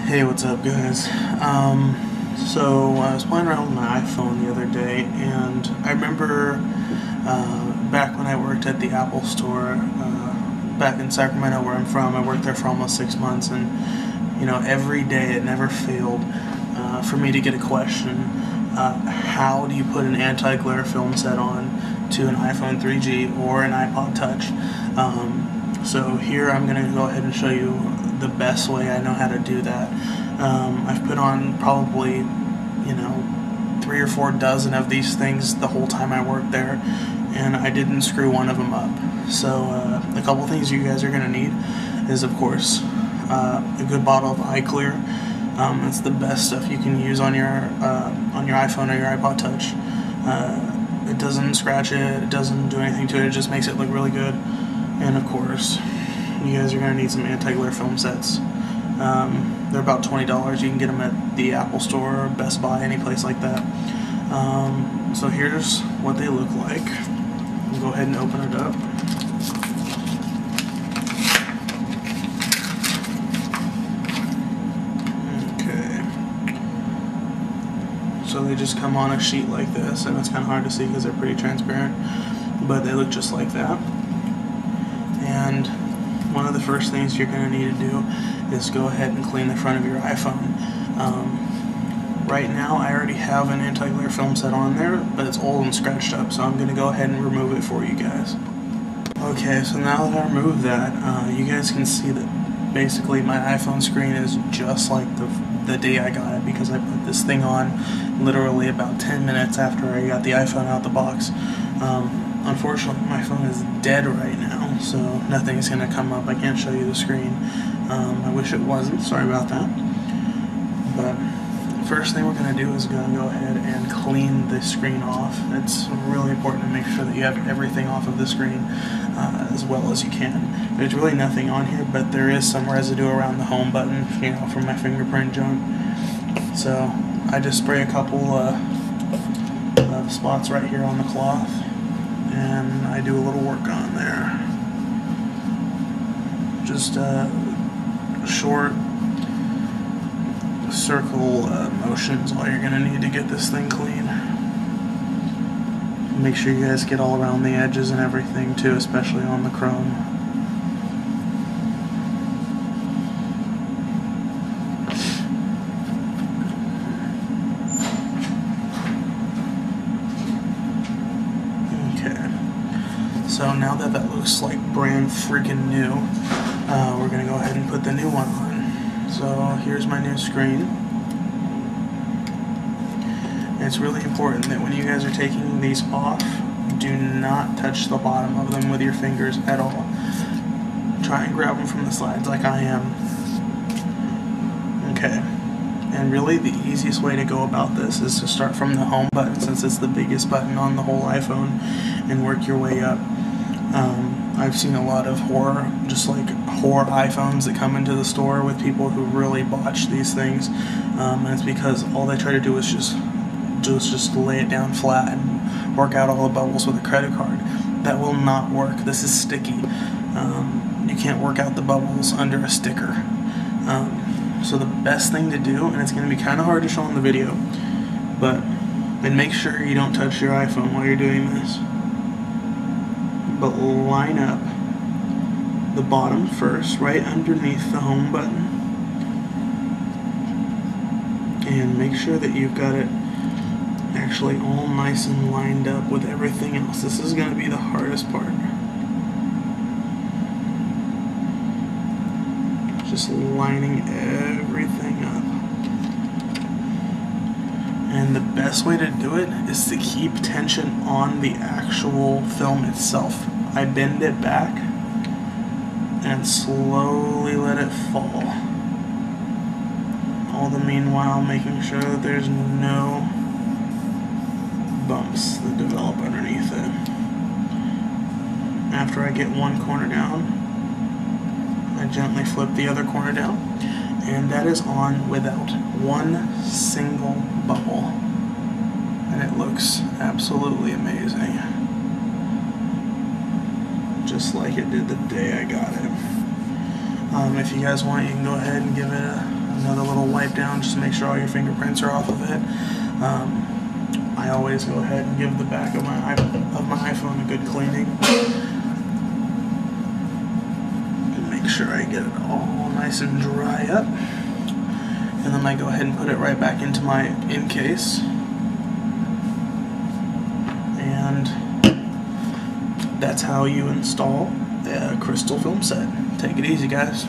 Hey, what's up, guys? So I was playing around with my iPhone the other day, and I remember back when I worked at the Apple store back in Sacramento, where I'm from. I worked there for almost 6 months, and every day it never failed for me to get a question: how do you put an anti-glare film set on to an iPhone 3G or an iPod Touch? So here I'm going to go ahead and show you the best way I know how to do that. I've put on probably 3 or 4 dozen of these things the whole time I worked there, and I didn't screw one of them up. So a couple things you guys are going to need is, of course, a good bottle of iClear. That's the best stuff you can use on your iPhone or your iPod Touch. It doesn't scratch it, it doesn't do anything to it, it just makes it look really good. And of course, you guys are going to need some anti-glare film sets. They're about $20. You can get them at the Apple Store, Best Buy, any place like that. So here's what they look like. We'll go ahead and open it up. Okay. So they just come on a sheet like this, and it's kind of hard to see because they're pretty transparent, but they look just like that. And one of the first things you're going to need to do is go ahead and clean the front of your iPhone. Right now I already have an anti-glare film set on there, but it's old and scratched up, so I'm going to go ahead and remove it for you guys. Okay, so now that I removed that, you guys can see that basically my iPhone screen is just like the day I got it, because I put this thing on literally about 10 minutes after I got the iPhone out the box. Unfortunately, my phone is dead right now, so nothing's going to come up. I can't show you the screen. I wish it wasn't. Sorry about that. But first thing we're going to do is going to go ahead and clean the screen off. It's really important to make sure that you have everything off of the screen as well as you can. There's really nothing on here, but there is some residue around the home button, from my fingerprint junk. So I just spray a couple of spots right here on the cloth, and I do a little work on there. Just short circle motions all you're going to need to get this thing clean. Make sure you guys get all around the edges and everything too, especially on the chrome. So now that that looks like brand freaking new, we're going to go ahead and put the new one on. So here's my new screen. And it's really important that when you guys are taking these off, do not touch the bottom of them with your fingers at all. Try and grab them from the sides like I am. Okay. And really the easiest way to go about this is to start from the home button, since it's the biggest button on the whole iPhone, and work your way up. I've seen a lot of horror iPhones that come into the store with people who really botch these things, and it's because all they try to do is just lay it down flat and work out all the bubbles with a credit card. That will not work. This is sticky. You can't work out the bubbles under a sticker. So the best thing to do, and it's going to be kind of hard to show in the video, and make sure you don't touch your iPhone while you're doing this, but line up the bottom first, right underneath the home button, and make sure that you've got it actually all nice and lined up with everything else. This is going to be the hardest part. Just lining everything up. And the best way to do it is to keep tension on the actual film itself. I bend it back and slowly let it fall. All the meanwhile making sure that there's no bumps that develop underneath it. After I get one corner down, I gently flip the other corner down, and that is on without one single bubble, and it looks absolutely amazing, just like it did the day I got it. If you guys want, you can go ahead and give it a another little wipe down just to make sure all your fingerprints are off of it. I always go ahead and give the back of my iPhone a good cleaning. And make sure I get it all nice and dry up. And then I go ahead and put it right back into my in case. And that's how you install a crystal film set. Take it easy, guys.